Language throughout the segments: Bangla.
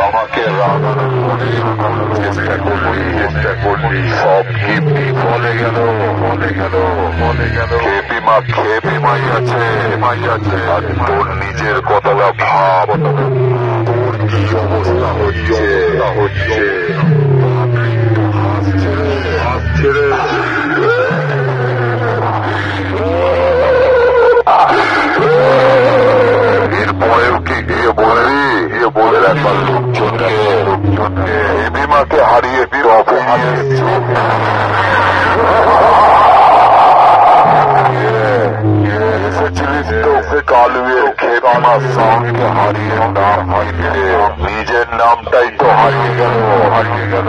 আমাকে রাগানোর চেষ্টা করলি সব কি বলে গেল খেপি মাই আছে আর তোর নিজের কথাটা ভাব তোর কি অবস্থা হচ্ছে হাসছে রে এরপরেও কি গিয়ে বলে রাখবার লোকজনকে বিমাকে হারিয়ে এসেছিলিস তো কালুয়ের খেপিমার সাউন্ডকে হারিয়ে নিজের নামটাই তো হারিয়ে গেল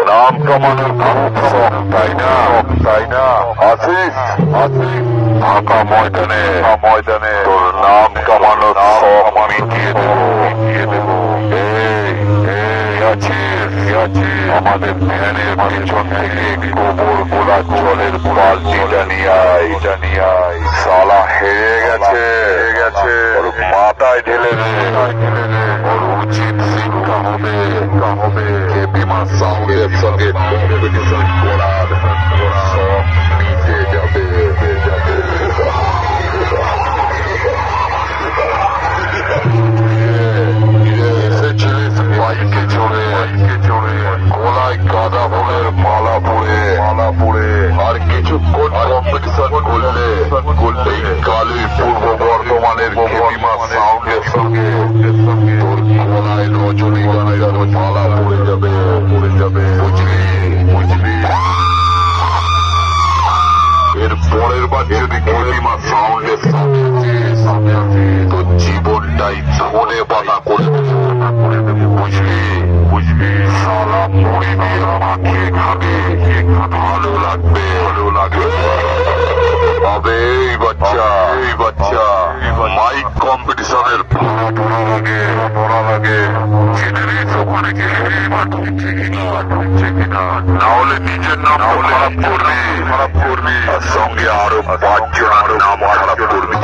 নাম কামানোর খুব শখ তাই না আসিস ফাঁকা ময়দানে তোর নাম কামানোর শখ মিটিয়ে দেবো আমাদের ভ্যানের পেছন থেকে গোবর গোলা জলের বালতিটা নিয়ে আয় শালা হেরে গেছে ওর মাথায় ঢেলে দে ওর উচিত শিক্ষা হবে বিমা সাউন্ডের সঙ্গে কম্পিটিশন করার সব মিটে যাবে এসেছিলিস বাইকে চড়ে গলায় গাঁদা ফুলের মালা পরে আর কিছুক্ষণ কম্পিটিশন করলে কালী পূর্ব বর্ধমানের খেপিমা সাউন্ডের সঙ্গে তোর গলায় রজনীগন্ধার মালা পড়ে যাবে বুঝলি এর পরের বার যদি খেপিমা সাউন্ডের সঙ্গে তোর জীবনটাই ধনে বাঁধা করে দেবে বুঝলি সারা মুড়ি দিয়ে মাখিয়ে খাবে ভালো লাগবে তবে এই বাচ্চা মাইক কম্পিটিশনের পড়া লাগে ওখানে কিনা না হলে নিজের নাম খারাপ করবি আর সঙ্গে আরো 5 জনের নাম খারাপ করবি